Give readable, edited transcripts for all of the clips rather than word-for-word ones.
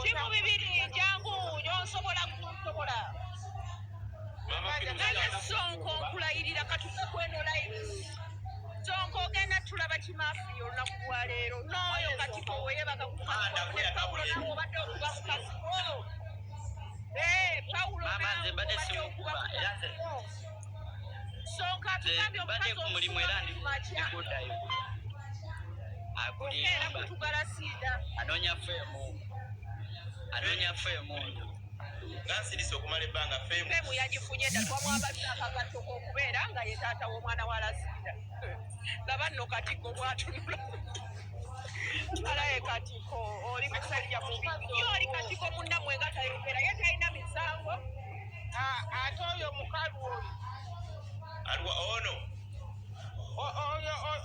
Timu bibiri jangu nyosobola kusobola. Naye Sonko nkulayirira katuke kweno live. Sonko genda tulaba kimafi olunaku lwa leero. N'oyo Katiko weyebaga ku Paulo nawo obadde okuba ku Kasiko. Paulo nze mbadde simukuba era nze Sonko atugambye mbadde ku mulimu era ndikuddayo. Akulimba kutugala sida. Anoonya feemu. Gansirisa okumala ebbanga feemu yagifunye dda twamwabazza akagatto k'okubeera nga ye taata w'omwana wa Lasida. Laba nno Katiko bw'atunula. Alaye Katiko oli musajja mubi. Ye oli Katiko munnammwe nga tayogera ye talina misango. Ate oyo mukalu oyo. Aliwa ono.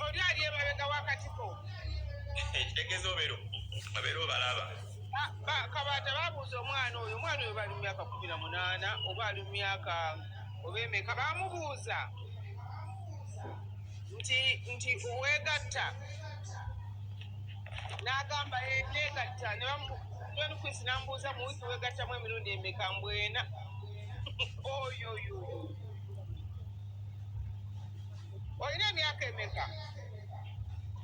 Oli ali emabega wa Katiko. Ekitegeeza obeero balaba. Kabata babuuza omwana oyo bali mu myaka 18 oba ali mu myaka oba emeka bamubuuza nti weegatta n'agamba neegatta John Kwisi n'amubuuza mu wiiki weegattamu emirundi emeka mbwena oyo olina emyaka emeka?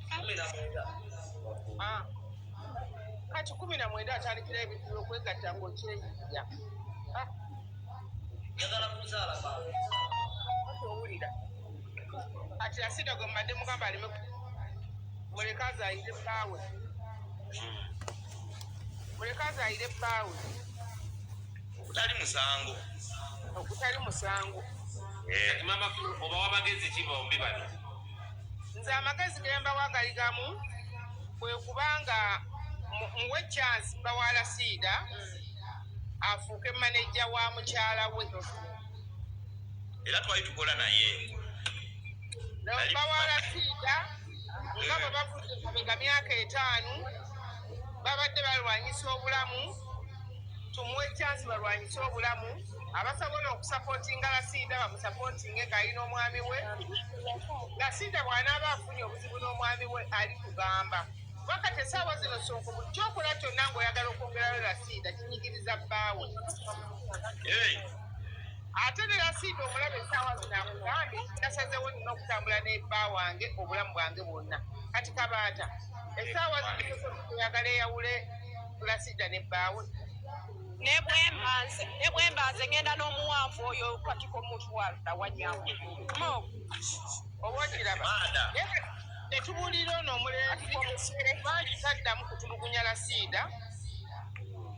19. Kati 19 atandikira ebintu okwegatta ng'okyeyigya. Njagala kuzaala baba. Owulira. Ati Lasida gwe mbadde mugamba aleme muleke azaayire bbaawe. Okutali musango. Mama oba w'amagezi ki bombi bano? Nze amagezi ge mbawa gali gamu bwe kubanga muwe chance bawa Lasida afuuke maneja wa mukyala we. Era twali tukola naye. Bawa Lasida nga bwe bavudde mabega myaka 5 babadde balwanyisa obulamu. Tumuwe chance balwanyisa obulamu. Abasobola okusapootinga Lasida bamusapootinge ng'alina omwami we. Lasida bw'anaaba afunye obuzibu n'omwami we ali kugamba. Wakati essaawa zino Sonko buli kyokola kyonna ng'oyagala okwongerayo Lasida kinyigiriza bbaawe. Ate ne Lasida omulaba essaawa zino akugambye nasazeewo nina okutambula ne bba wange obulamu bwange bwonna. Kati Kabaata essaawa zino oyagala eyawule Lasida ne bbaawe. Ne bwembanze ngenda n'omuwanvu oyo Katiko mutwala wanyamu. Oba okiraba. Netubuulira ono omulenzi bangi taddamu kutulugunya Lasida.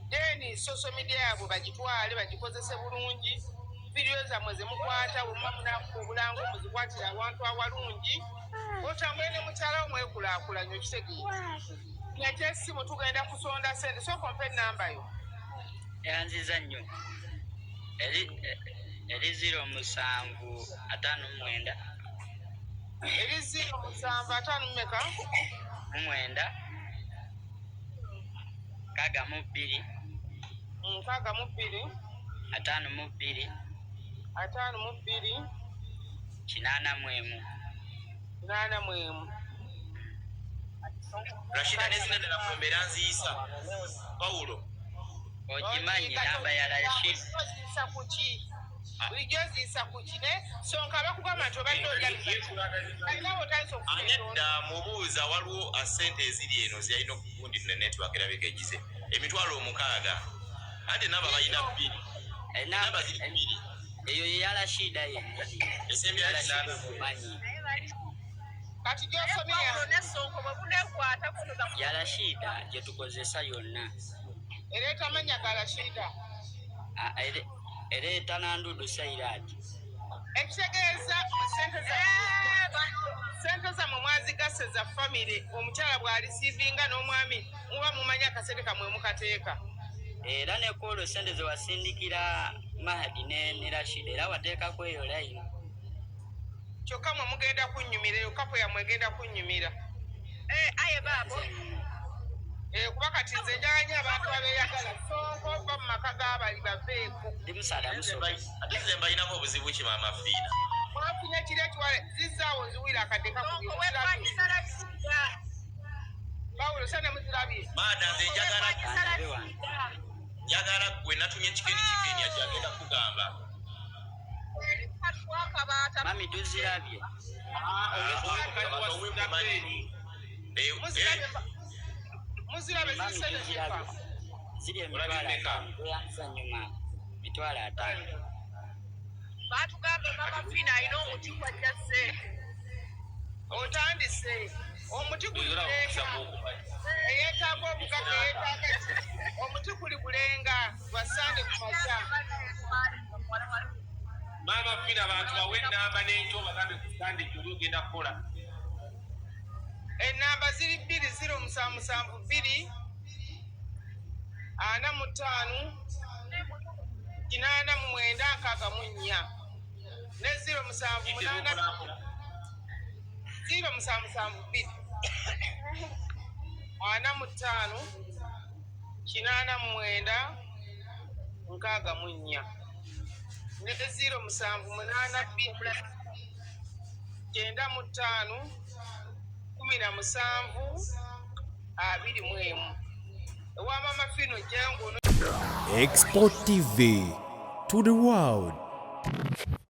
Deni social media yaabwe bagitwale bagikozese bulungi. Vidiyo zammwe ze mukwata bwemba munaku obulango muzikwatira awantu awalungi. Otambule ne mukyala omwekulaakulanya okitegeera. Nyakyo essimu tugenda kusonda sente sooka ompe ennamba yo. Yanziza nnyo. Eri 0759. Eri 0759 mmeka? 9 52 52 52 52 80 Rashida nezina ddala kumbera nziisa. Paulo. Ojimanyi namba ya Rashida. Bulijjo ziisa ku kine Sonko abakugamba nti obadde olinawo otandise okudda mubuuza waliwo ssente eziri eno ziyalina okugundi ne network erabika egize emitwalo 6 ate naba bayina 2 namba ziri 2 eyo ya Rashida esembi ya Rashida kati gyosomye ne Sonko bwe bunekwata kutoza ya Rashida gye tukozesa yonna ereeta amanya ga Rashida ereeta nandudu Sairati ekitegeeza sente zammwe mwazigase za famire omukyala bw'alisiivinga n'omwami muba mumanya akasente kamwe mukateeka era ne kolo sente ze wasindikira Mahadi ne Rashida era wateekako eyo layini kyokka mwe mugenda kunnyumira eyo kapo yammwe egenda kunnyumira aye baabo kuba kati nze njaganya abantu abeeyagala Sonko va mu maka g'abali baveeko ndi musada musoba ate nze mbalinako obuzibu ki maama Fiina mwafunye kiri ekiwale zizaawo nziwira akadde Paulo sana muzirabye. Maada nze njagala gwe natumye kikeni ajagenda kugamba. Mami tuzirabye. Muzirabye zisene ziri emitwalo 5 eyanza nyuma mitwalo 5. Batugamba mama Fina alina omuti gwajjase. Otandise omuti gulenga eyeetaaga obugaga yeetaaga omuti guli gulenga gwasande ku makya. Mama Fina abantu bawe ennamba n'ekyo bagambe ku sande gy'oli ogenda kukola. Ennamba ziri 2077 45 89 ne 078 077 45 89 64 ne 078 95 17 ewa mama Fino Jango. Export TV to the world.